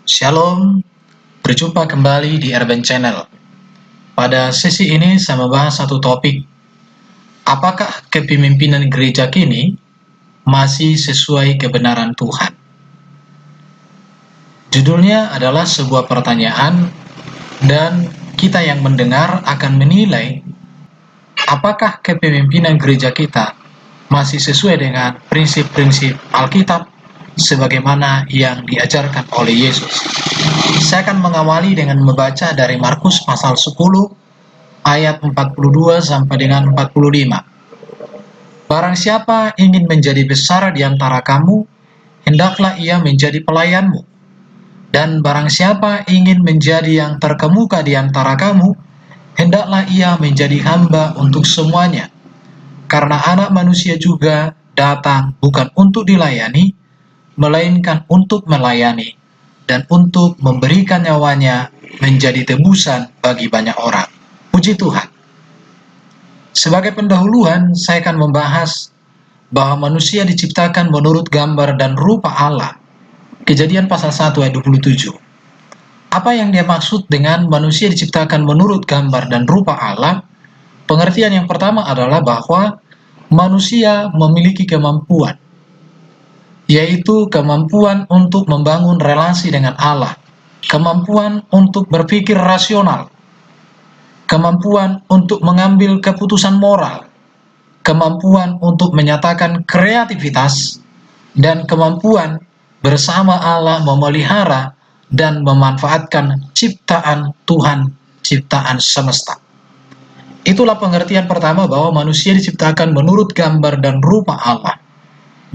Shalom, berjumpa kembali di Urban Channel. Pada sesi ini saya membahas satu topik. Apakah kepemimpinan gereja kini masih sesuai kebenaran Tuhan? Judulnya adalah sebuah pertanyaan dan kita yang mendengar akan menilai apakah kepemimpinan gereja kita masih sesuai dengan prinsip-prinsip Alkitab sebagaimana yang diajarkan oleh Yesus. Saya akan mengawali dengan membaca dari Markus pasal 10 ayat 42 sampai dengan 45. Barang siapa ingin menjadi besar di antara kamu, hendaklah ia menjadi pelayanmu. Dan barang siapa ingin menjadi yang terkemuka di antara kamu, hendaklah ia menjadi hamba untuk semuanya. Karena Anak Manusia juga datang bukan untuk dilayani, melainkan untuk melayani, dan untuk memberikan nyawanya menjadi tebusan bagi banyak orang. Puji Tuhan. Sebagai pendahuluan, saya akan membahas bahwa manusia diciptakan menurut gambar dan rupa Allah. Kejadian pasal 1 ayat 27. Apa yang dia maksud dengan manusia diciptakan menurut gambar dan rupa Allah? Pengertian yang pertama adalah bahwa manusia memiliki kemampuan, yaitu kemampuan untuk membangun relasi dengan Allah, kemampuan untuk berpikir rasional, kemampuan untuk mengambil keputusan moral, kemampuan untuk menyatakan kreativitas, dan kemampuan bersama Allah memelihara dan memanfaatkan ciptaan Tuhan, ciptaan semesta. Itulah pengertian pertama bahwa manusia diciptakan menurut gambar dan rupa Allah.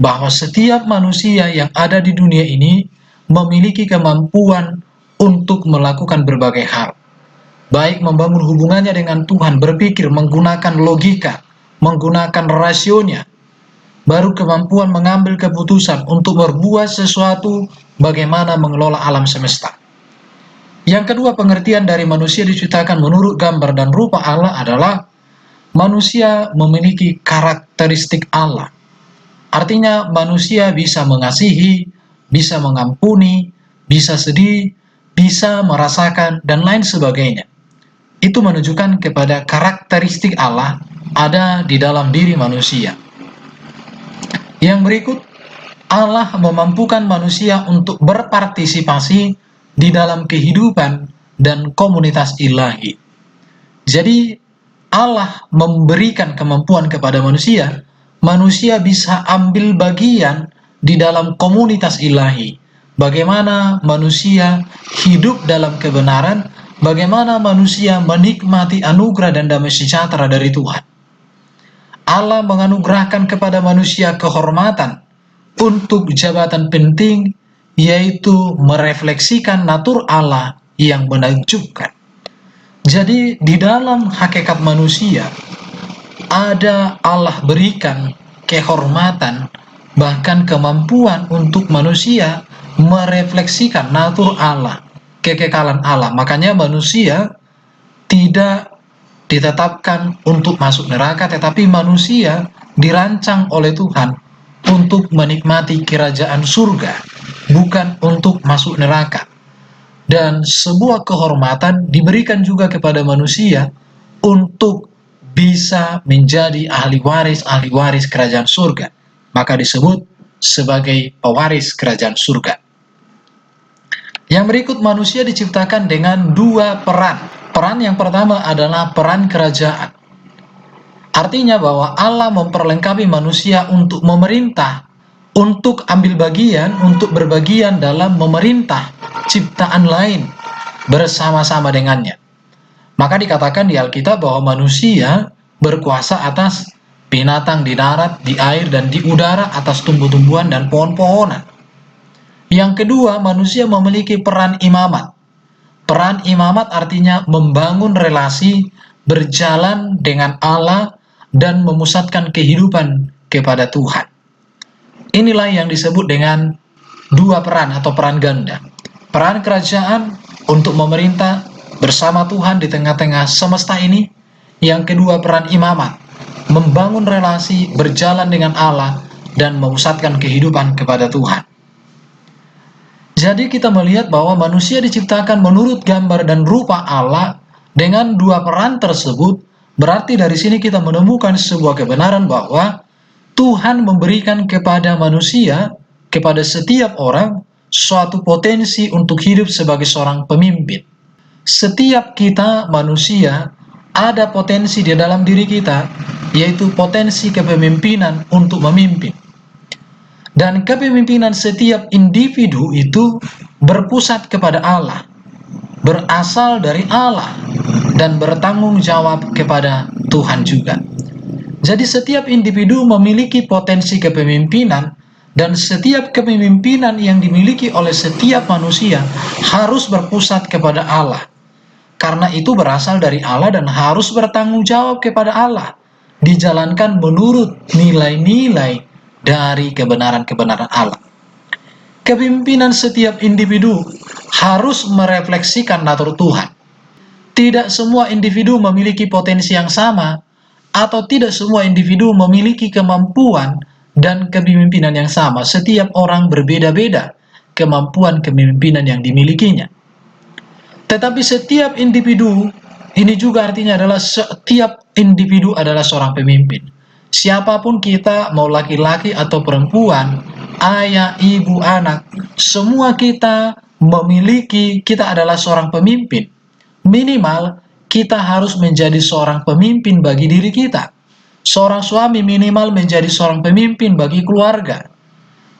Bahwa setiap manusia yang ada di dunia ini memiliki kemampuan untuk melakukan berbagai hal. Baik membangun hubungannya dengan Tuhan, berpikir menggunakan logika, menggunakan rasionya, baru kemampuan mengambil keputusan untuk berbuat sesuatu bagaimana mengelola alam semesta. Yang kedua, pengertian dari manusia diciptakan menurut gambar dan rupa Allah adalah manusia memiliki karakteristik Allah. Artinya manusia bisa mengasihi, bisa mengampuni, bisa sedih, bisa merasakan, dan lain sebagainya. Itu menunjukkan kepada karakteristik Allah ada di dalam diri manusia. Yang berikut, Allah memampukan manusia untuk berpartisipasi di dalam kehidupan dan komunitas ilahi. Jadi, Allah memberikan kemampuan kepada manusia, manusia bisa ambil bagian di dalam komunitas ilahi. Bagaimana manusia hidup dalam kebenaran, bagaimana manusia menikmati anugerah dan damai sejahtera dari Tuhan. Allah menganugerahkan kepada manusia kehormatan untuk jabatan penting, yaitu merefleksikan natur Allah yang menakjubkan. Jadi di dalam hakikat manusia ada Allah berikan kehormatan, bahkan kemampuan untuk manusia merefleksikan natur Allah, kekekalan Allah. Makanya manusia tidak ditetapkan untuk masuk neraka, tetapi manusia dirancang oleh Tuhan untuk menikmati kerajaan surga, bukan untuk masuk neraka. Dan sebuah kehormatan diberikan juga kepada manusia untuk bisa menjadi ahli waris kerajaan surga. Maka disebut sebagai pewaris kerajaan surga. Yang berikut, manusia diciptakan dengan dua peran. Peran yang pertama adalah peran kerajaan. Artinya bahwa Allah memperlengkapi manusia untuk memerintah, untuk ambil bagian, untuk berbagian dalam memerintah ciptaan lain bersama-sama dengannya. Maka dikatakan di Alkitab bahwa manusia berkuasa atas binatang di darat, di air, dan di udara, atas tumbuh-tumbuhan dan pohon-pohonan. Yang kedua, manusia memiliki peran imamat. Peran imamat artinya membangun relasi, berjalan dengan Allah, dan memusatkan kehidupan kepada Tuhan. Inilah yang disebut dengan dua peran atau peran ganda. Peran kerajaan untuk memerintah bersama Tuhan di tengah-tengah semesta ini. Yang kedua, peran imamat, membangun relasi, berjalan dengan Allah, dan memusatkan kehidupan kepada Tuhan. Jadi kita melihat bahwa manusia diciptakan menurut gambar dan rupa Allah dengan dua peran tersebut. Berarti dari sini kita menemukan sebuah kebenaran bahwa Tuhan memberikan kepada manusia, kepada setiap orang, suatu potensi untuk hidup sebagai seorang pemimpin. Setiap kita manusia ada potensi di dalam diri kita, yaitu potensi kepemimpinan untuk memimpin. Dan kepemimpinan setiap individu itu berpusat kepada Allah, berasal dari Allah, dan bertanggung jawab kepada Tuhan juga. Jadi setiap individu memiliki potensi kepemimpinan, dan setiap kepemimpinan yang dimiliki oleh setiap manusia harus berpusat kepada Allah. Karena itu berasal dari Allah dan harus bertanggung jawab kepada Allah, dijalankan menurut nilai-nilai dari kebenaran-kebenaran Allah. Kepemimpinan setiap individu harus merefleksikan natur Tuhan. Tidak semua individu memiliki potensi yang sama, atau tidak semua individu memiliki kemampuan dan kepemimpinan yang sama. Setiap orang berbeda-beda kemampuan kepemimpinan yang dimilikinya. Tetapi setiap individu, ini juga artinya adalah setiap individu adalah seorang pemimpin. Siapapun kita, mau laki-laki atau perempuan, ayah, ibu, anak, semua kita kita adalah seorang pemimpin. Minimal, kita harus menjadi seorang pemimpin bagi diri kita. Seorang suami minimal menjadi seorang pemimpin bagi keluarga.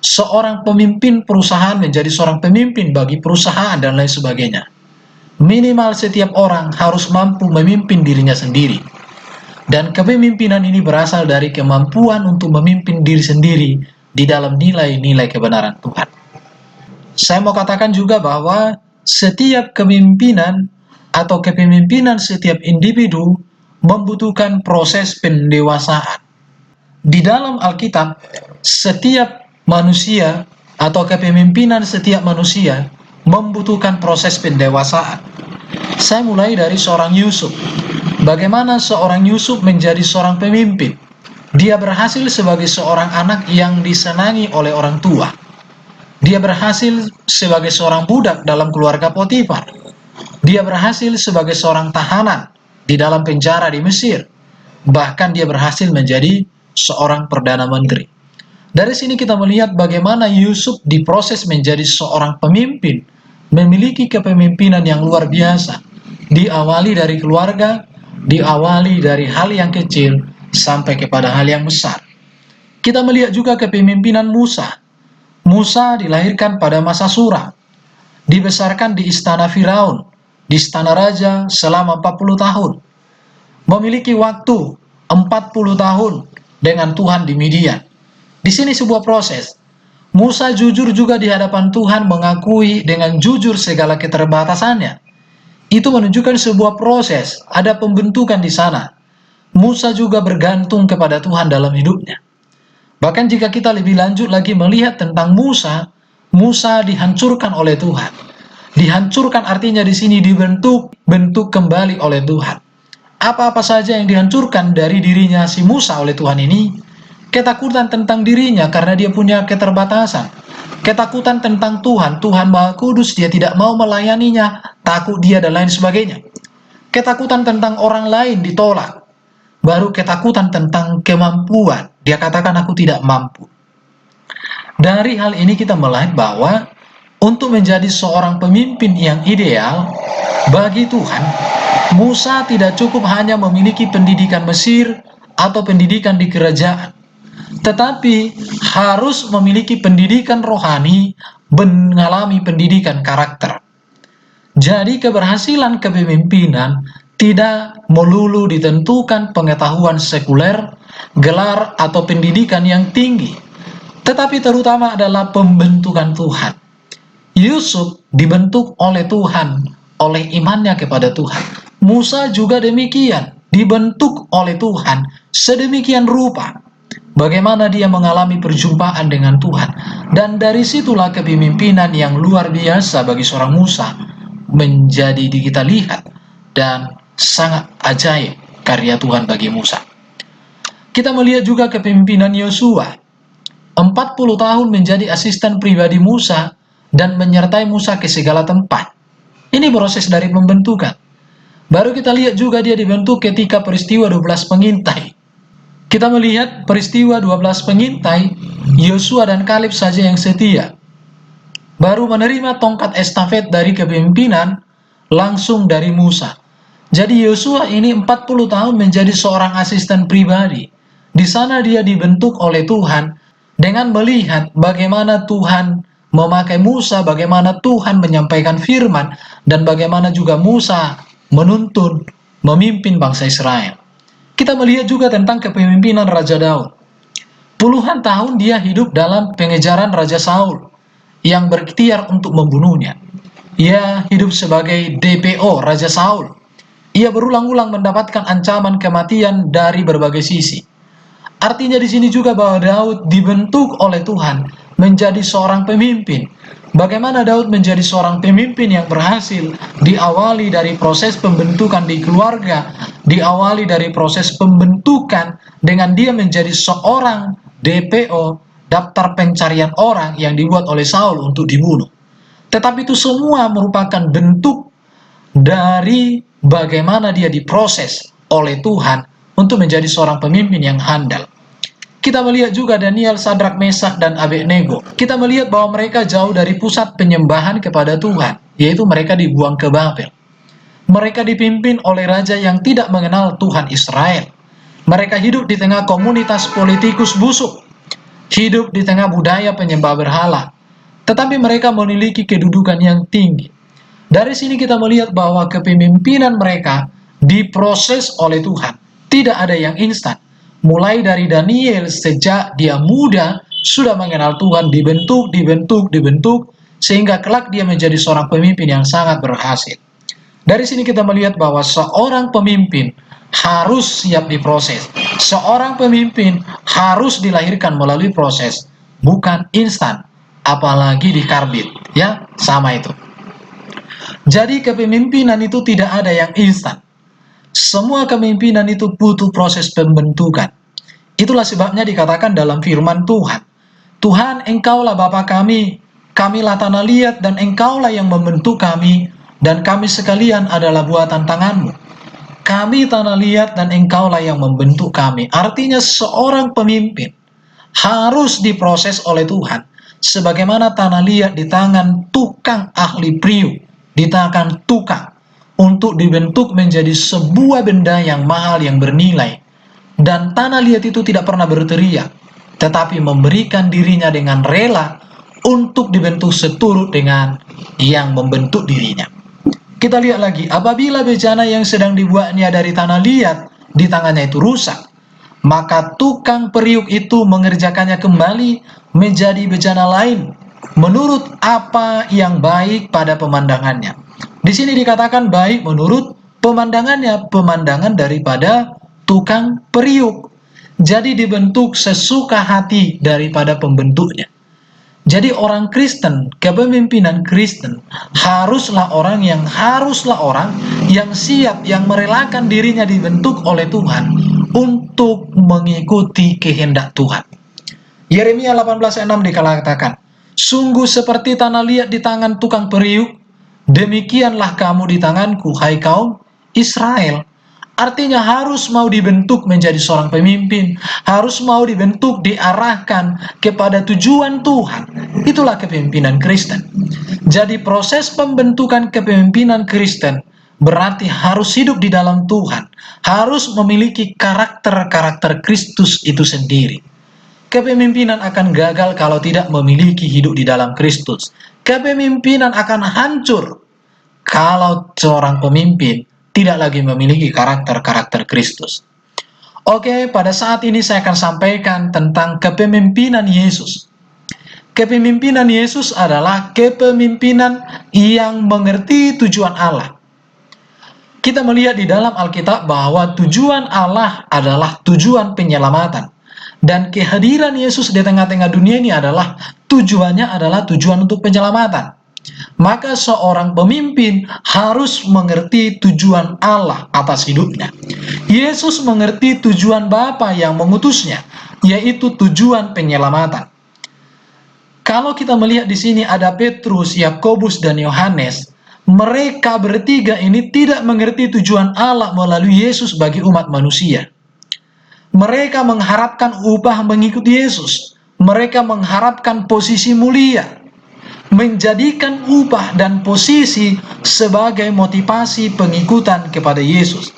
Seorang pemimpin perusahaan menjadi seorang pemimpin bagi perusahaan dan lain sebagainya. Minimal setiap orang harus mampu memimpin dirinya sendiri. Dan kepemimpinan ini berasal dari kemampuan untuk memimpin diri sendiri di dalam nilai-nilai kebenaran Tuhan. Saya mau katakan juga bahwa setiap kepemimpinan atau kepemimpinan setiap individu membutuhkan proses pendewasaan. Di dalam Alkitab, setiap manusia atau kepemimpinan setiap manusia membutuhkan proses pendewasaan. Saya mulai dari seorang Yusuf. Bagaimana seorang Yusuf menjadi seorang pemimpin? Dia berhasil sebagai seorang anak yang disenangi oleh orang tua. Dia berhasil sebagai seorang budak dalam keluarga Potifar. Dia berhasil sebagai seorang tahanan di dalam penjara di Mesir. Bahkan dia berhasil menjadi seorang perdana menteri. Dari sini kita melihat bagaimana Yusuf diproses menjadi seorang pemimpin, memiliki kepemimpinan yang luar biasa. Diawali dari keluarga, diawali dari hal yang kecil, sampai kepada hal yang besar. Kita melihat juga kepemimpinan Musa. Musa dilahirkan pada masa suram, dibesarkan di istana Firaun, di istana raja selama 40 tahun. Memiliki waktu 40 tahun dengan Tuhan di Midian. Di sini sebuah proses. Musa jujur juga di hadapan Tuhan, mengakui dengan jujur segala keterbatasannya. Itu menunjukkan sebuah proses, ada pembentukan di sana. Musa juga bergantung kepada Tuhan dalam hidupnya. Bahkan jika kita lebih lanjut lagi melihat tentang Musa, Musa dihancurkan oleh Tuhan. Dihancurkan artinya di sini bentuk kembali oleh Tuhan. Apa-apa saja yang dihancurkan dari dirinya si Musa oleh Tuhan ini, ketakutan tentang dirinya karena dia punya keterbatasan. Ketakutan tentang Tuhan, Tuhan Maha Kudus, dia tidak mau melayaninya, takut dia dan lain sebagainya. Ketakutan tentang orang lain ditolak. Baru ketakutan tentang kemampuan, dia katakan aku tidak mampu. Dari hal ini kita melihat bahwa untuk menjadi seorang pemimpin yang ideal bagi Tuhan, Musa tidak cukup hanya memiliki pendidikan Mesir atau pendidikan di kerajaan, tetapi harus memiliki pendidikan rohani, mengalami pendidikan karakter. Jadi keberhasilan kepemimpinan tidak melulu ditentukan pengetahuan sekuler, gelar atau pendidikan yang tinggi, tetapi terutama adalah pembentukan Tuhan. Yusuf dibentuk oleh Tuhan, oleh imannya kepada Tuhan. Musa juga demikian, dibentuk oleh Tuhan sedemikian rupa. Bagaimana dia mengalami perjumpaan dengan Tuhan. Dan dari situlah kepemimpinan yang luar biasa bagi seorang Musa menjadi kita lihat. Dan sangat ajaib karya Tuhan bagi Musa. Kita melihat juga kepemimpinan Yosua. 40 tahun menjadi asisten pribadi Musa dan menyertai Musa ke segala tempat. Ini proses dari pembentukan. Baru kita lihat juga dia dibentuk ketika peristiwa 12 pengintai. Kita melihat peristiwa 12 pengintai, Yosua dan Kaleb saja yang setia. Baru menerima tongkat estafet dari kepemimpinan langsung dari Musa. Jadi Yosua ini 40 tahun menjadi seorang asisten pribadi. Di sana dia dibentuk oleh Tuhan dengan melihat bagaimana Tuhan memakai Musa, bagaimana Tuhan menyampaikan firman, dan bagaimana juga Musa menuntun, memimpin bangsa Israel. Kita melihat juga tentang kepemimpinan Raja Daud. Puluhan tahun dia hidup dalam pengejaran Raja Saul yang berikhtiar untuk membunuhnya. Ia hidup sebagai DPO Raja Saul. Ia berulang-ulang mendapatkan ancaman kematian dari berbagai sisi. Artinya di sini juga bahwa Daud dibentuk oleh Tuhan menjadi seorang pemimpin. Bagaimana Daud menjadi seorang pemimpin yang berhasil diawali dari proses pembentukan di keluarga, diawali dari proses pembentukan dengan dia menjadi seorang DPO, daftar pencarian orang yang dibuat oleh Saul untuk dibunuh. Tetapi itu semua merupakan bentuk dari bagaimana dia diproses oleh Tuhan untuk menjadi seorang pemimpin yang handal. Kita melihat juga Daniel, Sadrak, Mesak, dan Abednego. Kita melihat bahwa mereka jauh dari pusat penyembahan kepada Tuhan, yaitu mereka dibuang ke Babel. Mereka dipimpin oleh raja yang tidak mengenal Tuhan Israel. Mereka hidup di tengah komunitas politikus busuk, hidup di tengah budaya penyembah berhala, tetapi mereka memiliki kedudukan yang tinggi. Dari sini kita melihat bahwa kepemimpinan mereka diproses oleh Tuhan. Tidak ada yang instan. Mulai dari Daniel sejak dia muda sudah mengenal Tuhan, dibentuk, sehingga kelak dia menjadi seorang pemimpin yang sangat berhasil. Dari sini kita melihat bahwa seorang pemimpin harus siap diproses. Seorang pemimpin harus dilahirkan melalui proses, bukan instan, apalagi dikarbit, ya, sama itu. Jadi kepemimpinan itu tidak ada yang instan. Semua kepemimpinan itu butuh proses pembentukan. Itulah sebabnya dikatakan dalam firman Tuhan, Tuhan, Engkaulah Bapa kami, kamilah tanah liat, dan Engkaulah yang membentuk kami, dan kami sekalian adalah buatan tanganmu. Kami tanah liat dan Engkaulah yang membentuk kami. Artinya seorang pemimpin harus diproses oleh Tuhan, sebagaimana tanah liat di tangan tukang ahli priuk, di tangan tukang, untuk dibentuk menjadi sebuah benda yang mahal, yang bernilai. Dan tanah liat itu tidak pernah berteriak, tetapi memberikan dirinya dengan rela untuk dibentuk seturut dengan yang membentuk dirinya. Kita lihat lagi, apabila bejana yang sedang dibuatnya dari tanah liat di tangannya itu rusak, maka tukang periuk itu mengerjakannya kembali menjadi bejana lain menurut apa yang baik pada pemandangannya. Di sini dikatakan baik menurut pemandangannya, pemandangan daripada tukang periuk. Jadi dibentuk sesuka hati daripada pembentuknya. Jadi orang Kristen, kepemimpinan Kristen haruslah orang yang siap, yang merelakan dirinya dibentuk oleh Tuhan untuk mengikuti kehendak Tuhan. Yeremia 18:6 dikatakan, sungguh seperti tanah liat di tangan tukang periuk, demikianlah kamu di tanganku, hai kaum Israel. Artinya harus mau dibentuk menjadi seorang pemimpin, harus mau dibentuk, diarahkan kepada tujuan Tuhan. Itulah kepemimpinan Kristen. Jadi proses pembentukan kepemimpinan Kristen berarti harus hidup di dalam Tuhan, harus memiliki karakter-karakter Kristus itu sendiri. Kepemimpinan akan gagal kalau tidak memiliki hidup di dalam Kristus. Kepemimpinan akan hancur kalau seorang pemimpin tidak lagi memiliki karakter-karakter Kristus. Oke, pada saat ini saya akan sampaikan tentang kepemimpinan Yesus. Kepemimpinan Yesus adalah kepemimpinan yang mengerti tujuan Allah. Kita melihat di dalam Alkitab bahwa tujuan Allah adalah tujuan penyelamatan. Dan kehadiran Yesus di tengah-tengah dunia ini adalah tujuannya adalah tujuan untuk penyelamatan. Maka seorang pemimpin harus mengerti tujuan Allah atas hidupnya. Yesus mengerti tujuan Bapa yang mengutusnya, yaitu tujuan penyelamatan. Kalau kita melihat di sini ada Petrus, Yakobus, dan Yohanes, mereka bertiga ini tidak mengerti tujuan Allah melalui Yesus bagi umat manusia. Mereka mengharapkan upah mengikuti Yesus. Mereka mengharapkan posisi mulia, menjadikan upah dan posisi sebagai motivasi pengikutan kepada Yesus.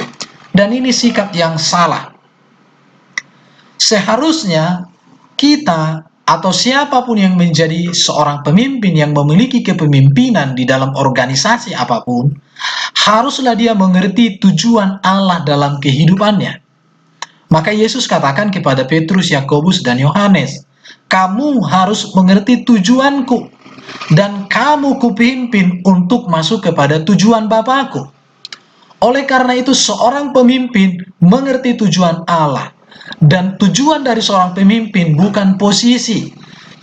Dan ini sikap yang salah. Seharusnya kita atau siapapun yang menjadi seorang pemimpin yang memiliki kepemimpinan di dalam organisasi apapun, haruslah dia mengerti tujuan Allah dalam kehidupannya. Maka Yesus katakan kepada Petrus, Yakobus, dan Yohanes, kamu harus mengerti tujuanku, dan kamu kupimpin untuk masuk kepada tujuan Bapakku. Oleh karena itu, seorang pemimpin mengerti tujuan Allah. Dan tujuan dari seorang pemimpin bukan posisi.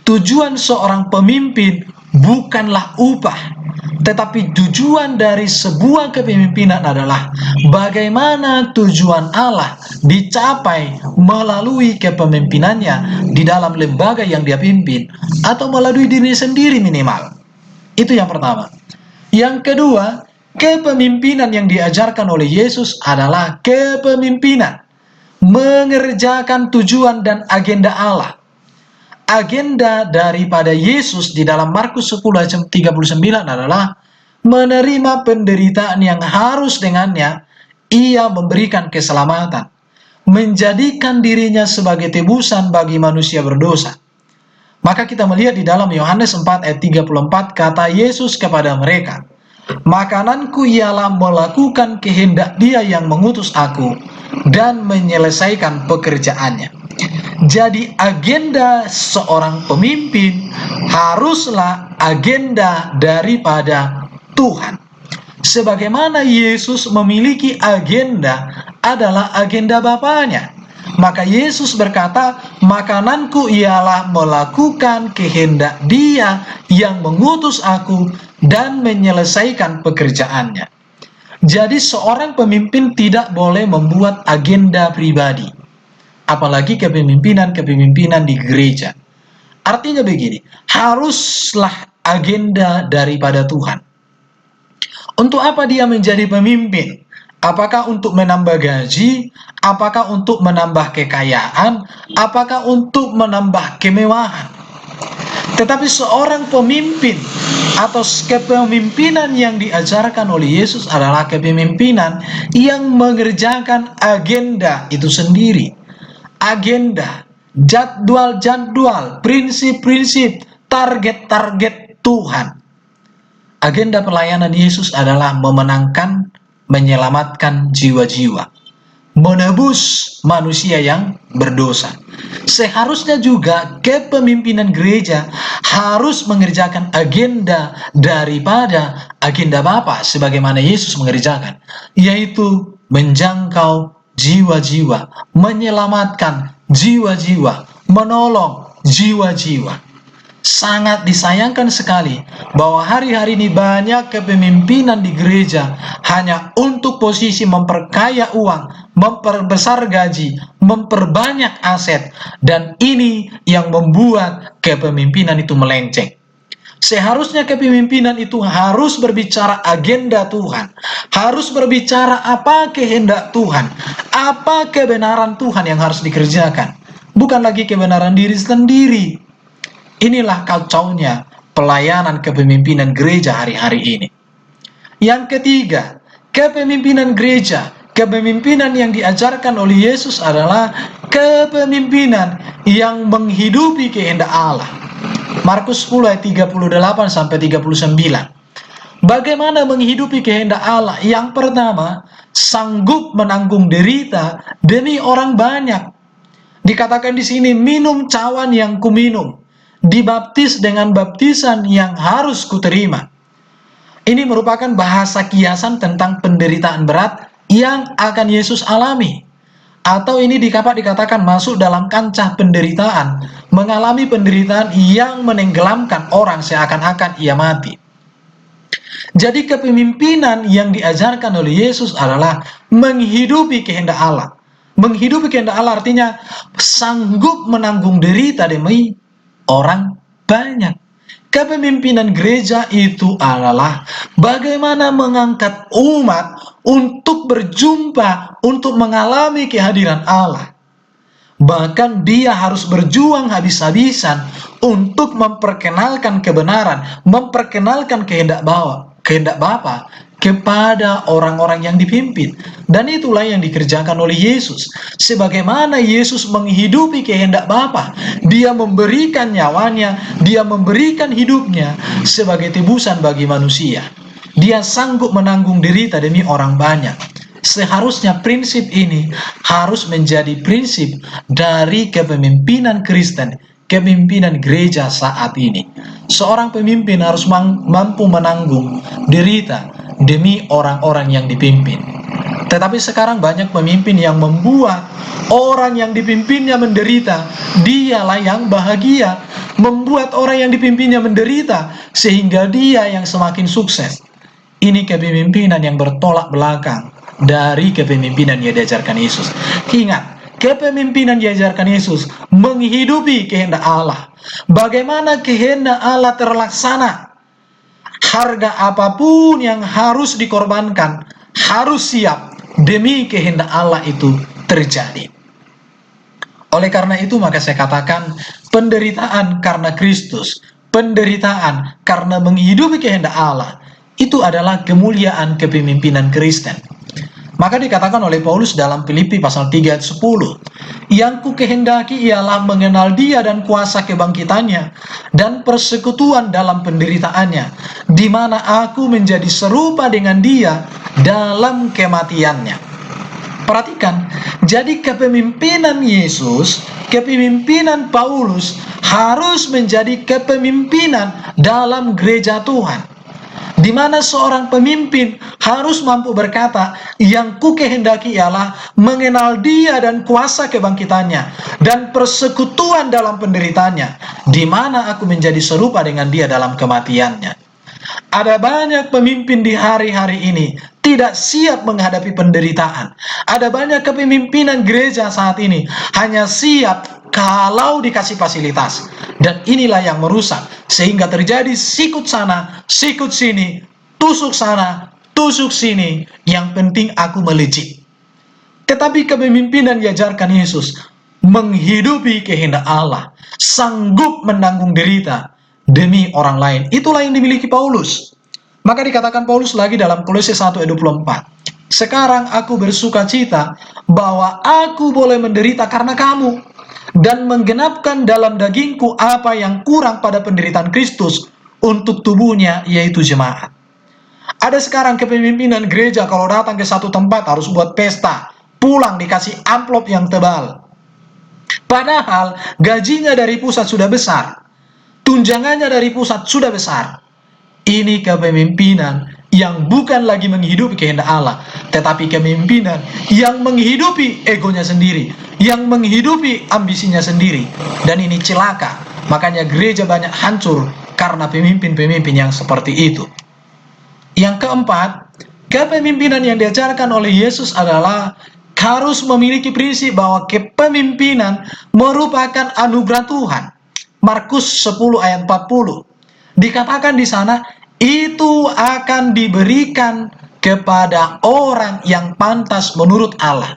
Tujuan seorang pemimpin bukanlah upah. Tetapi tujuan dari sebuah kepemimpinan adalah bagaimana tujuan Allah dicapai melalui kepemimpinannya di dalam lembaga yang dia pimpin, atau melalui diri sendiri minimal. Itu yang pertama. Yang kedua, kepemimpinan yang diajarkan oleh Yesus adalah kepemimpinan mengerjakan tujuan dan agenda Allah. Agenda daripada Yesus di dalam Markus 10 ayat 39 adalah menerima penderitaan yang harus dengannya ia memberikan keselamatan, menjadikan dirinya sebagai tebusan bagi manusia berdosa. Maka kita melihat di dalam Yohanes 4 ayat 34, kata Yesus kepada mereka, makananku ialah melakukan kehendak Dia yang mengutus aku dan menyelesaikan pekerjaannya. Jadi agenda seorang pemimpin haruslah agenda daripada Tuhan. Sebagaimana Yesus memiliki agenda adalah agenda Bapaknya. Maka Yesus berkata, makananku ialah melakukan kehendak Dia yang mengutus aku dan menyelesaikan pekerjaannya. Jadi seorang pemimpin tidak boleh membuat agenda pribadi, apalagi kepemimpinan di gereja. Artinya begini, haruslah agenda daripada Tuhan. Untuk apa dia menjadi pemimpin? Apakah untuk menambah gaji? Apakah untuk menambah kekayaan? Apakah untuk menambah kemewahan? Tetapi seorang pemimpin atau kepemimpinan yang diajarkan oleh Yesus adalah kepemimpinan yang mengerjakan agenda itu sendiri. Agenda, jadwal-jadwal, prinsip-prinsip, target-target Tuhan. Agenda pelayanan Yesus adalah memenangkan, menyelamatkan jiwa-jiwa, menebus manusia yang berdosa. Seharusnya juga kepemimpinan gereja harus mengerjakan agenda daripada agenda Bapa sebagaimana Yesus mengerjakan, yaitu menjangkau jiwa-jiwa, menyelamatkan jiwa-jiwa, menolong jiwa-jiwa. Sangat disayangkan sekali bahwa hari-hari ini banyak kepemimpinan di gereja hanya untuk posisi memperkaya uang, memperbesar gaji, memperbanyak aset, dan ini yang membuat kepemimpinan itu melenceng. Seharusnya kepemimpinan itu harus berbicara agenda Tuhan, harus berbicara apa kehendak Tuhan, apa kebenaran Tuhan yang harus dikerjakan, bukan lagi kebenaran diri sendiri. Inilah kacaunya pelayanan kepemimpinan gereja hari-hari ini. Yang ketiga, kepemimpinan gereja, kepemimpinan yang diajarkan oleh Yesus adalah kepemimpinan yang menghidupi kehendak Allah. Markus 10 ayat 38 sampai 39. Bagaimana menghidupi kehendak Allah? Yang pertama, sanggup menanggung derita demi orang banyak. Dikatakan di sini, minum cawan yang kuminum, dibaptis dengan baptisan yang harus kuterima. Ini merupakan bahasa kiasan tentang penderitaan berat yang akan Yesus alami. Atau ini dikatakan masuk dalam kancah penderitaan, mengalami penderitaan yang menenggelamkan orang seakan-akan ia mati. Jadi kepemimpinan yang diajarkan oleh Yesus adalah menghidupi kehendak Allah. Menghidupi kehendak Allah artinya sanggup menanggung derita demi orang banyak. Kepemimpinan gereja itu adalah bagaimana mengangkat umat untuk berjumpa, untuk mengalami kehadiran Allah. Bahkan dia harus berjuang habis-habisan untuk memperkenalkan kebenaran, memperkenalkan kehendak Bapa kepada orang-orang yang dipimpin. Dan itulah yang dikerjakan oleh Yesus. Sebagaimana Yesus menghidupi kehendak Bapa, dia memberikan nyawanya, dia memberikan hidupnya sebagai tebusan bagi manusia. Dia sanggup menanggung derita demi orang banyak. Seharusnya prinsip ini harus menjadi prinsip dari kepemimpinan Kristen, kepemimpinan gereja saat ini. Seorang pemimpin harus mampu menanggung derita demi orang-orang yang dipimpin. Tetapi sekarang banyak pemimpin yang membuat orang yang dipimpinnya menderita, dialah yang bahagia. Membuat orang yang dipimpinnya menderita, sehingga dia yang semakin sukses. Ini kepemimpinan yang bertolak belakang dari kepemimpinan yang diajarkan Yesus. Ingat, kepemimpinan yang diajarkan Yesus menghidupi kehendak Allah. Bagaimana kehendak Allah terlaksana? Harga apapun yang harus dikorbankan, harus siap demi kehendak Allah itu terjadi. Oleh karena itu maka saya katakan, penderitaan karena Kristus, penderitaan karena menghidupi kehendak Allah, itu adalah kemuliaan kepemimpinan Kristen. Maka dikatakan oleh Paulus dalam Filipi pasal 3 ayat 10, yang kukehendaki ialah mengenal dia dan kuasa kebangkitannya, dan persekutuan dalam penderitaannya, di mana aku menjadi serupa dengan dia dalam kematiannya. Perhatikan, jadi kepemimpinan Yesus, kepemimpinan Paulus harus menjadi kepemimpinan dalam gereja Tuhan, di mana seorang pemimpin harus mampu berkata, yang kukehendaki ialah mengenal dia dan kuasa kebangkitannya, dan persekutuan dalam penderitaannya, di mana aku menjadi serupa dengan dia dalam kematiannya. Ada banyak pemimpin di hari-hari ini tidak siap menghadapi penderitaan. Ada banyak kepemimpinan gereja saat ini hanya siap kalau dikasih fasilitas. Dan inilah yang merusak, sehingga terjadi sikut sana, sikut sini, tusuk sana, tusuk sini, yang penting aku melejit. Tetapi kepemimpinan diajarkan Yesus menghidupi kehendak Allah, sanggup menanggung derita demi orang lain. Itulah yang dimiliki Paulus. Maka dikatakan Paulus lagi dalam Kolose 1 ayat 24, sekarang aku bersuka cita bahwa aku boleh menderita karena kamu, dan menggenapkan dalam dagingku apa yang kurang pada penderitaan Kristus untuk tubuhnya, yaitu jemaat. Ada sekarang kepemimpinan gereja kalau datang ke satu tempat harus buat pesta, pulang dikasih amplop yang tebal. Padahal gajinya dari pusat sudah besar, tunjangannya dari pusat sudah besar. Ini kepemimpinan yang bukan lagi menghidupi kehendak Allah, tetapi kepemimpinan yang menghidupi egonya sendiri, yang menghidupi ambisinya sendiri. Dan ini celaka. Makanya gereja banyak hancur karena pemimpin-pemimpin yang seperti itu. Yang keempat, kepemimpinan yang diajarkan oleh Yesus adalah harus memiliki prinsip bahwa kepemimpinan merupakan anugerah Tuhan. Markus 10 ayat 40. Dikatakan di sana, itu akan diberikan kepada orang yang pantas menurut Allah.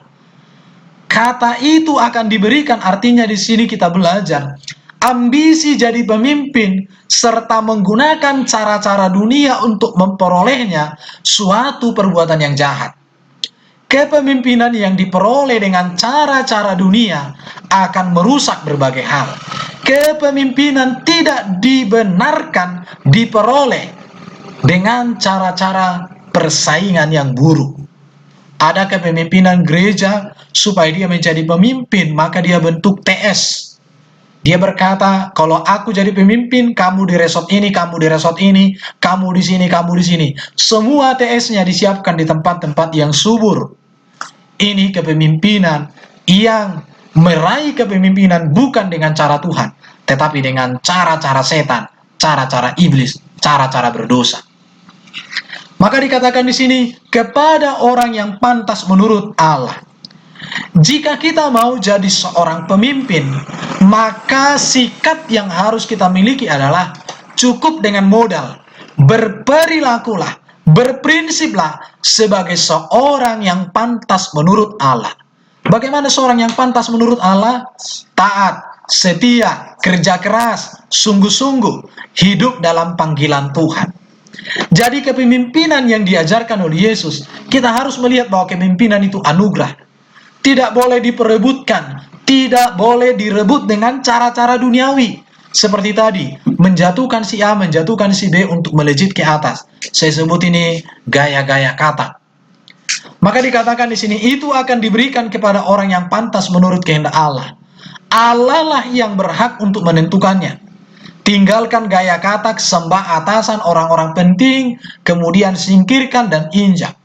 Kata itu akan diberikan artinya di sini kita belajar ambisi jadi pemimpin serta menggunakan cara-cara dunia untuk memperolehnya suatu perbuatan yang jahat. Kepemimpinan yang diperoleh dengan cara-cara dunia akan merusak berbagai hal. Kepemimpinan tidak dibenarkan diperoleh dengan cara-cara persaingan yang buruk. Ada kepemimpinan gereja supaya dia menjadi pemimpin, maka dia bentuk TS. Dia berkata, kalau aku jadi pemimpin, kamu di resort ini, kamu di resort ini, kamu di sini, kamu di sini. Semua TS-nya disiapkan di tempat-tempat yang subur. Ini kepemimpinan yang meraih kepemimpinan bukan dengan cara Tuhan, tetapi dengan cara-cara setan, cara-cara iblis, cara-cara berdosa. Maka dikatakan di sini, kepada orang yang pantas menurut Allah. Jika kita mau jadi seorang pemimpin, maka sikap yang harus kita miliki adalah cukup dengan modal. Berperilakulah, berprinsiplah sebagai seorang yang pantas menurut Allah. Bagaimana seorang yang pantas menurut Allah? Taat, setia, kerja keras, sungguh-sungguh, hidup dalam panggilan Tuhan. Jadi kepemimpinan yang diajarkan oleh Yesus, kita harus melihat bahwa kepemimpinan itu anugerah. Tidak boleh diperebutkan, tidak boleh direbut dengan cara-cara duniawi. Seperti tadi, menjatuhkan si A, menjatuhkan si B untuk melejit ke atas. Saya sebut ini gaya-gaya kata. Maka dikatakan di sini, itu akan diberikan kepada orang yang pantas menurut kehendak Allah. Allah lah yang berhak untuk menentukannya. Tinggalkan gaya kata sembah atasan orang-orang penting, kemudian singkirkan dan injak.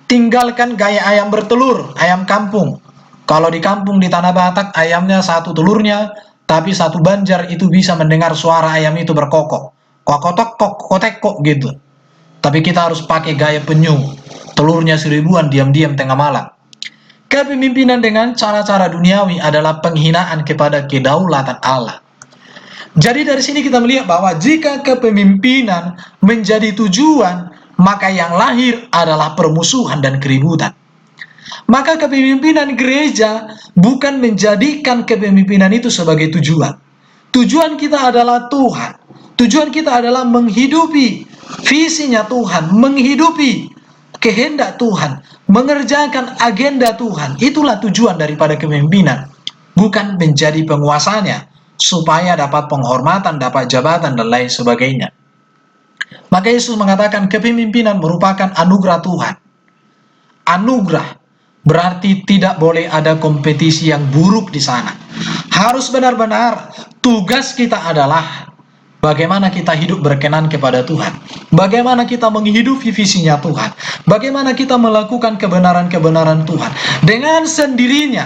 Tinggalkan gaya ayam bertelur, ayam kampung. Kalau di kampung di Tanah Batak, ayamnya satu telurnya, tapi satu Banjar itu bisa mendengar suara ayam itu berkokok. Kokotok, kokotek, kok gitu. Tapi kita harus pakai gaya penyu. Telurnya 1000-an diam-diam tengah malam. Kepemimpinan dengan cara-cara duniawi adalah penghinaan kepada kedaulatan Allah. Jadi dari sini kita melihat bahwa jika kepemimpinan menjadi tujuan, maka yang lahir adalah permusuhan dan keributan. Maka kepemimpinan gereja bukan menjadikan kepemimpinan itu sebagai tujuan. Tujuan kita adalah Tuhan. Tujuan kita adalah menghidupi visinya Tuhan, menghidupi kehendak Tuhan, mengerjakan agenda Tuhan. Itulah tujuan daripada kepemimpinan. Bukan menjadi penguasanya, supaya dapat penghormatan, dapat jabatan, dan lain sebagainya. Maka Yesus mengatakan kepemimpinan merupakan anugerah Tuhan. Anugerah berarti tidak boleh ada kompetisi yang buruk di sana. Harus benar-benar tugas kita adalah bagaimana kita hidup berkenan kepada Tuhan. Bagaimana kita menghidupi visinya Tuhan. Bagaimana kita melakukan kebenaran-kebenaran Tuhan. Dengan sendirinya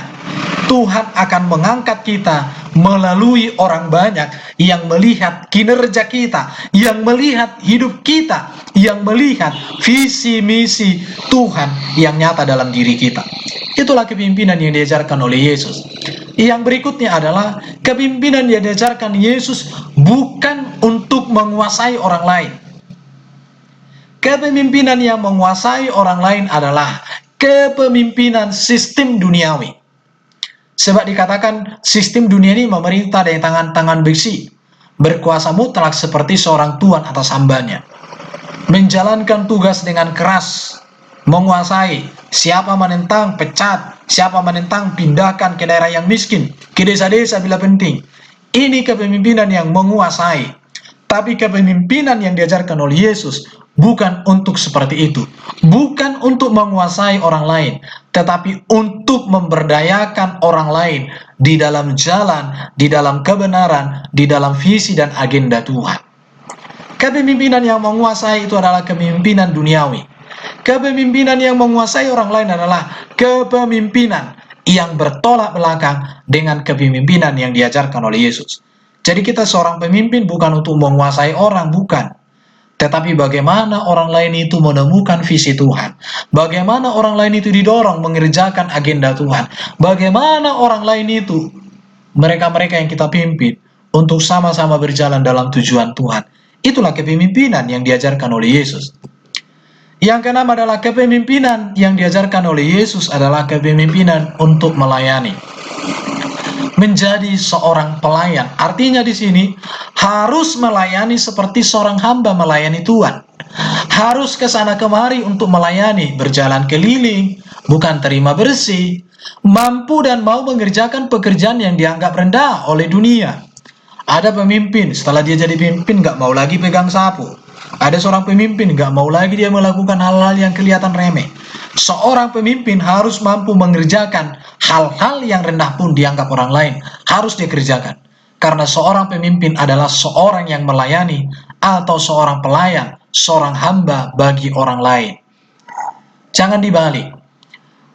Tuhan akan mengangkat kita melalui orang banyak yang melihat kinerja kita, yang melihat hidup kita, yang melihat visi misi Tuhan yang nyata dalam diri kita. Itulah kepemimpinan yang diajarkan oleh Yesus. Yang berikutnya adalah kepemimpinan yang diajarkan Yesus bukan untuk menguasai orang lain. Kepemimpinan yang menguasai orang lain adalah kepemimpinan sistem duniawi. Sebab dikatakan sistem dunia ini memerintah dari tangan-tangan besi, berkuasa mutlak seperti seorang tuan atas hambanya, menjalankan tugas dengan keras, menguasai, siapa menentang pecat, siapa menentang pindahkan ke daerah yang miskin, ke desa-desa bila penting. Ini kepemimpinan yang menguasai. Tapi kepemimpinan yang diajarkan oleh Yesus bukan untuk seperti itu. Bukan untuk menguasai orang lain, tetapi untuk memberdayakan orang lain di dalam jalan, di dalam kebenaran, di dalam visi dan agenda Tuhan. Kepemimpinan yang menguasai itu adalah kepemimpinan duniawi. Kepemimpinan yang menguasai orang lain adalah kepemimpinan yang bertolak belakang dengan kepemimpinan yang diajarkan oleh Yesus. Jadi kita seorang pemimpin bukan untuk menguasai orang, bukan. Tetapi bagaimana orang lain itu menemukan visi Tuhan. Bagaimana orang lain itu didorong mengerjakan agenda Tuhan. Bagaimana orang lain itu, mereka-mereka yang kita pimpin, untuk sama-sama berjalan dalam tujuan Tuhan. Itulah kepemimpinan yang diajarkan oleh Yesus. Yang keenam adalah kepemimpinan yang diajarkan oleh Yesus adalah kepemimpinan untuk melayani. Menjadi seorang pelayan. Artinya di sini harus melayani seperti seorang hamba melayani Tuhan. Harus ke sana kemari untuk melayani, berjalan keliling, bukan terima bersih, mampu dan mau mengerjakan pekerjaan yang dianggap rendah oleh dunia. Ada pemimpin, setelah dia jadi pemimpin gak mau lagi pegang sapu. Ada seorang pemimpin gak mau lagi dia melakukan hal-hal yang kelihatan remeh. Seorang pemimpin harus mampu mengerjakan hal-hal yang rendah pun dianggap orang lain, harus dia kerjakan. Karena seorang pemimpin adalah seorang yang melayani atau seorang pelayan, seorang hamba bagi orang lain. Jangan dibalik.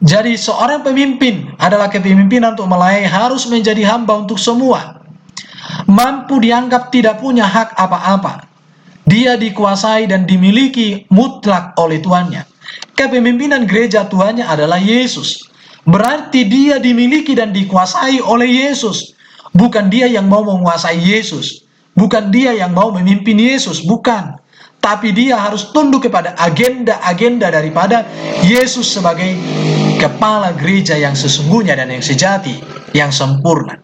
Jadi seorang pemimpin adalah kepemimpinan untuk melayani, harus menjadi hamba untuk semua. Mampu dianggap tidak punya hak apa-apa. Dia dikuasai dan dimiliki mutlak oleh tuannya. Kepemimpinan gereja tuannya adalah Yesus. Berarti dia dimiliki dan dikuasai oleh Yesus. Bukan dia yang mau menguasai Yesus. Bukan dia yang mau memimpin Yesus. Bukan. Tapi dia harus tunduk kepada agenda-agenda daripada Yesus sebagai kepala gereja yang sesungguhnya dan yang sejati, yang sempurna.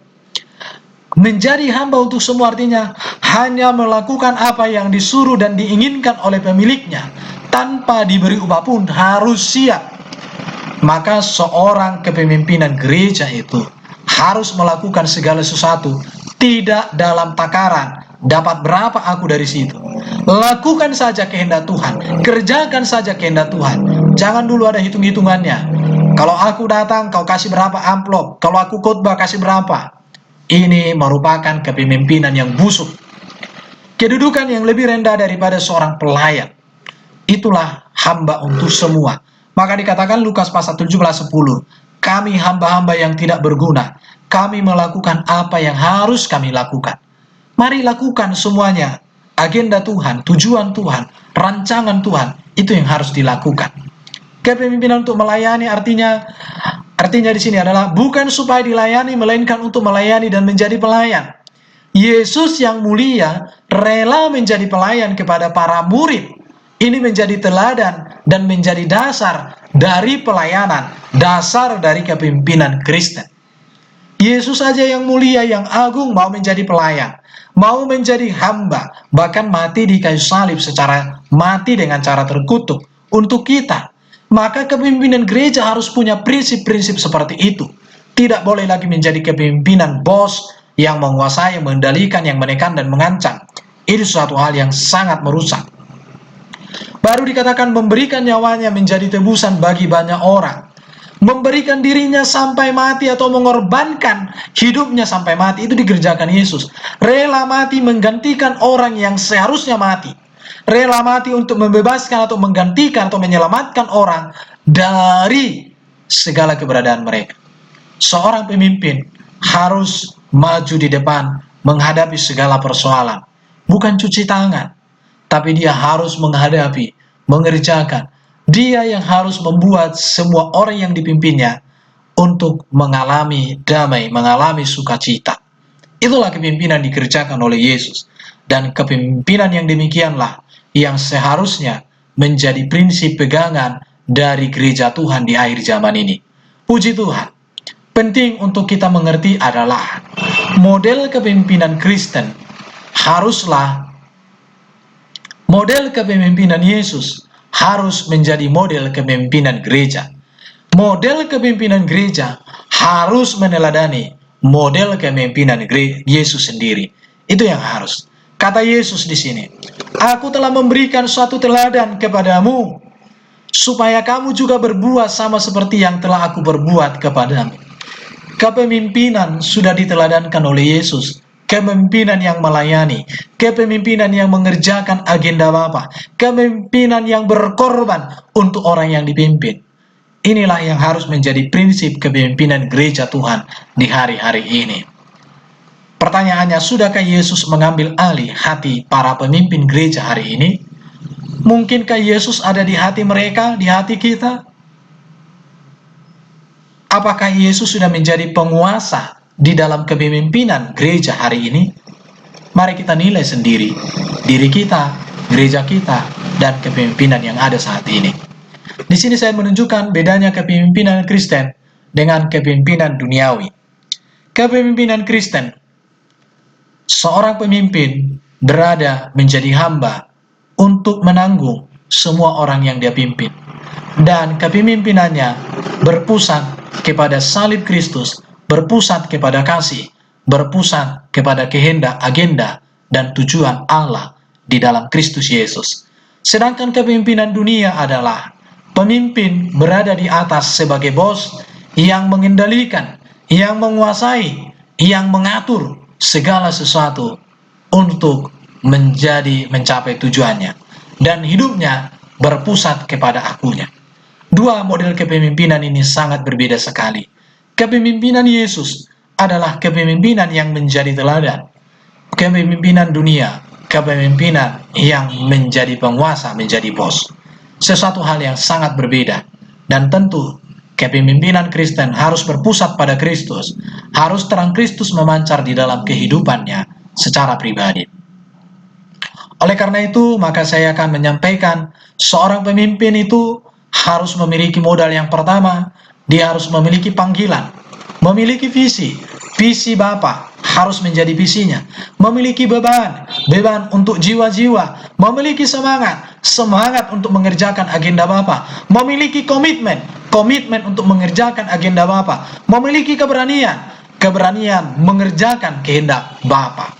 Menjadi hamba untuk semua artinya hanya melakukan apa yang disuruh dan diinginkan oleh pemiliknya, tanpa diberi upah pun, harus siap. Maka seorang kepemimpinan gereja itu harus melakukan segala sesuatu, tidak dalam takaran, dapat berapa aku dari situ. Lakukan saja kehendak Tuhan, kerjakan saja kehendak Tuhan. Jangan dulu ada hitung-hitungannya. Kalau aku datang, kau kasih berapa amplop. Kalau aku khotbah, kasih berapa. Ini merupakan kepemimpinan yang busuk. Kedudukan yang lebih rendah daripada seorang pelayan. Itulah hamba untuk semua. Maka dikatakan Lukas pasal 17:10, kami hamba-hamba yang tidak berguna, kami melakukan apa yang harus kami lakukan. Mari lakukan semuanya. Agenda Tuhan, tujuan Tuhan, rancangan Tuhan, itu yang harus dilakukan. Kepemimpinan untuk melayani artinya di sini adalah bukan supaya dilayani, melainkan untuk melayani dan menjadi pelayan. Yesus yang mulia rela menjadi pelayan kepada para murid. Ini menjadi teladan dan menjadi dasar dari pelayanan, dasar dari kepemimpinan Kristen. Yesus saja yang mulia, yang agung, mau menjadi pelayan, mau menjadi hamba, bahkan mati di kayu salib, mati dengan cara terkutuk untuk kita. Maka kepemimpinan gereja harus punya prinsip-prinsip seperti itu. Tidak boleh lagi menjadi kepemimpinan bos yang menguasai, mengendalikan, yang menekan dan mengancam. Itu suatu hal yang sangat merusak. Baru dikatakan memberikan nyawanya menjadi tebusan bagi banyak orang. Memberikan dirinya sampai mati atau mengorbankan hidupnya sampai mati, itu dikerjakan Yesus. Rela mati menggantikan orang yang seharusnya mati. Rela mati untuk membebaskan atau menggantikan atau menyelamatkan orang dari segala keberadaan mereka. Seorang pemimpin harus maju di depan menghadapi segala persoalan. Bukan cuci tangan, tapi dia harus menghadapi, mengerjakan. Dia yang harus membuat semua orang yang dipimpinnya untuk mengalami damai, mengalami sukacita. Itulah kepemimpinan dikerjakan oleh Yesus. Dan kepemimpinan yang demikianlah yang seharusnya menjadi prinsip pegangan dari gereja Tuhan di akhir zaman ini. Puji Tuhan. Penting untuk kita mengerti adalah model kepemimpinan Kristen haruslah, model kepemimpinan Yesus harus menjadi model kepemimpinan gereja. Model kepemimpinan gereja harus meneladani model kepemimpinan Yesus sendiri. Itu yang harus. Kata Yesus di sini, aku telah memberikan suatu teladan kepadamu, supaya kamu juga berbuat sama seperti yang telah aku berbuat kepadamu. Kepemimpinan sudah diteladankan oleh Yesus. Kepemimpinan yang melayani, kepemimpinan yang mengerjakan agenda Bapa, kepemimpinan yang berkorban untuk orang yang dipimpin. Inilah yang harus menjadi prinsip kepemimpinan gereja Tuhan di hari-hari ini. Pertanyaannya, sudahkah Yesus mengambil alih hati para pemimpin gereja hari ini? Mungkinkah Yesus ada di hati mereka, di hati kita? Apakah Yesus sudah menjadi penguasa di dalam kepemimpinan gereja hari ini? Mari kita nilai sendiri diri kita, gereja kita, dan kepemimpinan yang ada saat ini. Di sini saya menunjukkan bedanya kepemimpinan Kristen dengan kepemimpinan duniawi. Kepemimpinan Kristen, seorang pemimpin berada menjadi hamba untuk menanggung semua orang yang dia pimpin. Dan kepemimpinannya berpusat kepada salib Kristus, berpusat kepada kasih, berpusat kepada kehendak, agenda, dan tujuan Allah di dalam Kristus Yesus. Sedangkan kepemimpinan dunia adalah pemimpin berada di atas sebagai bos yang mengendalikan, yang menguasai, yang mengatur segala sesuatu untuk mencapai tujuannya. Dan hidupnya berpusat kepada akunya. Dua model kepemimpinan ini sangat berbeda sekali. Kepemimpinan Yesus adalah kepemimpinan yang menjadi teladan. Kepemimpinan dunia, kepemimpinan yang menjadi penguasa, menjadi bos. Sesuatu hal yang sangat berbeda. Dan tentu Kepemimpinan Kristen harus berpusat pada Kristus, harus terang Kristus memancar di dalam kehidupannya secara pribadi. Oleh karena itu, maka saya akan menyampaikan seorang pemimpin itu harus memiliki modal yang pertama, dia harus memiliki panggilan, memiliki visi, visi Bapa harus menjadi visinya, memiliki beban untuk jiwa-jiwa, memiliki semangat untuk mengerjakan agenda Bapa, memiliki komitmen untuk mengerjakan agenda Bapa, memiliki keberanian mengerjakan kehendak Bapa.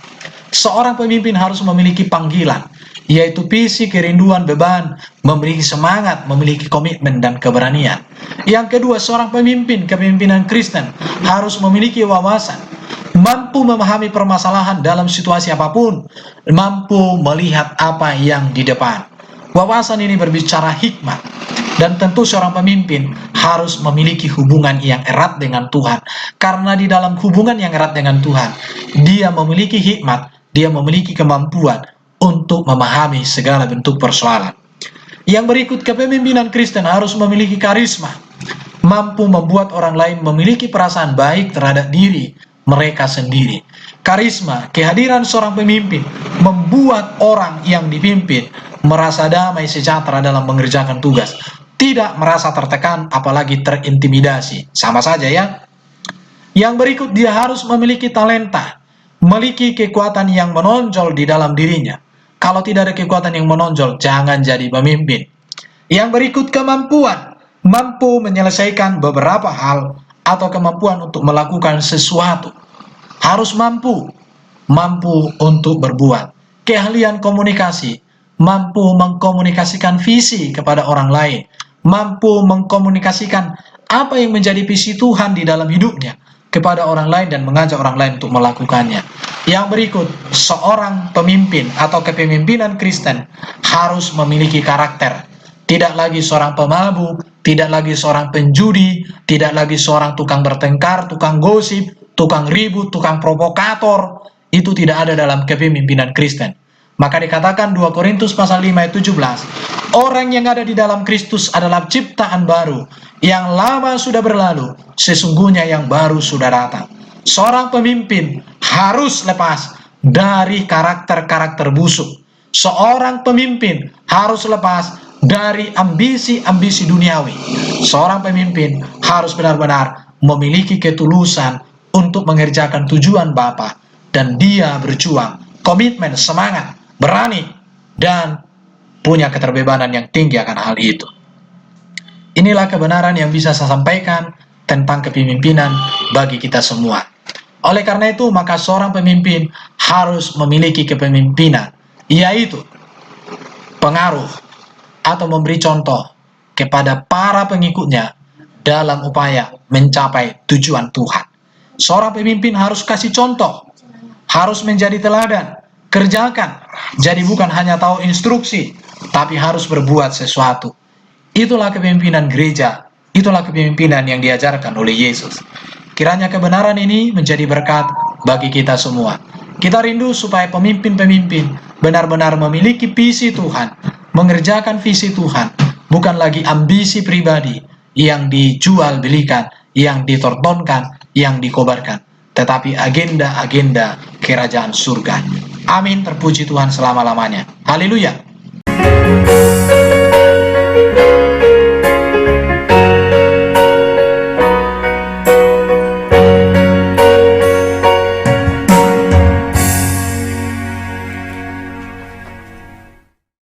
Seorang pemimpin harus memiliki panggilan, yaitu visi, kerinduan, beban, memiliki semangat, memiliki komitmen dan keberanian. Yang kedua, seorang pemimpin, kepemimpinan Kristen harus memiliki wawasan, mampu memahami permasalahan dalam situasi apapun, mampu melihat apa yang di depan. Wawasan ini berbicara hikmat, dan tentu seorang pemimpin harus memiliki hubungan yang erat dengan Tuhan, karena di dalam hubungan yang erat dengan Tuhan, dia memiliki hikmat, dia memiliki kemampuan untuk memahami segala bentuk persoalan. Yang berikut, kepemimpinan Kristen harus memiliki karisma, mampu membuat orang lain memiliki perasaan baik terhadap diri mereka sendiri. Karisma, kehadiran seorang pemimpin, membuat orang yang dipimpin merasa damai sejahtera dalam mengerjakan tugas, tidak merasa tertekan apalagi terintimidasi. Sama saja ya. Yang berikut, dia harus memiliki talenta, memiliki kekuatan yang menonjol di dalam dirinya. Kalau tidak ada kekuatan yang menonjol, jangan jadi pemimpin. Yang berikut, kemampuan, mampu menyelesaikan beberapa hal atau kemampuan untuk melakukan sesuatu. Harus mampu untuk berbuat. Keahlian komunikasi, mampu mengkomunikasikan visi kepada orang lain, mampu mengkomunikasikan apa yang menjadi visi Tuhan di dalam hidupnya kepada orang lain dan mengajak orang lain untuk melakukannya. Yang berikut, seorang pemimpin atau kepemimpinan Kristen harus memiliki karakter. Tidak lagi seorang pemabuk, tidak lagi seorang penjudi, tidak lagi seorang tukang bertengkar, tukang gosip, tukang ribut, tukang provokator. Itu tidak ada dalam kepemimpinan Kristen. Maka dikatakan 2 Korintus pasal 5 ayat 17, orang yang ada di dalam Kristus adalah ciptaan baru, yang lama sudah berlalu, sesungguhnya yang baru sudah datang. Seorang pemimpin harus lepas dari karakter-karakter busuk. Seorang pemimpin harus lepas dari ambisi-ambisi duniawi. Seorang pemimpin harus benar-benar memiliki ketulusan untuk mengerjakan tujuan Bapa, dan dia berjuang, komitmen, semangat, berani, dan punya keterbebanan yang tinggi akan hal itu. Inilah kebenaran yang bisa saya sampaikan tentang kepemimpinan bagi kita semua. Oleh karena itu, maka seorang pemimpin harus memiliki kepemimpinan, yaitu pengaruh atau memberi contoh kepada para pengikutnya dalam upaya mencapai tujuan Tuhan. Seorang pemimpin harus kasih contoh, harus menjadi teladan, kerjakan. Jadi bukan hanya tahu instruksi, tapi harus berbuat sesuatu. Itulah kepemimpinan gereja, itulah kepemimpinan yang diajarkan oleh Yesus. Kiranya kebenaran ini menjadi berkat bagi kita semua. Kita rindu supaya pemimpin-pemimpin benar-benar memiliki visi Tuhan, mengerjakan visi Tuhan, bukan lagi ambisi pribadi yang dijual belikan, yang ditontonkan, yang dikobarkan, tetapi agenda-agenda kerajaan surga. Amin, terpuji Tuhan selama-lamanya. Haleluya.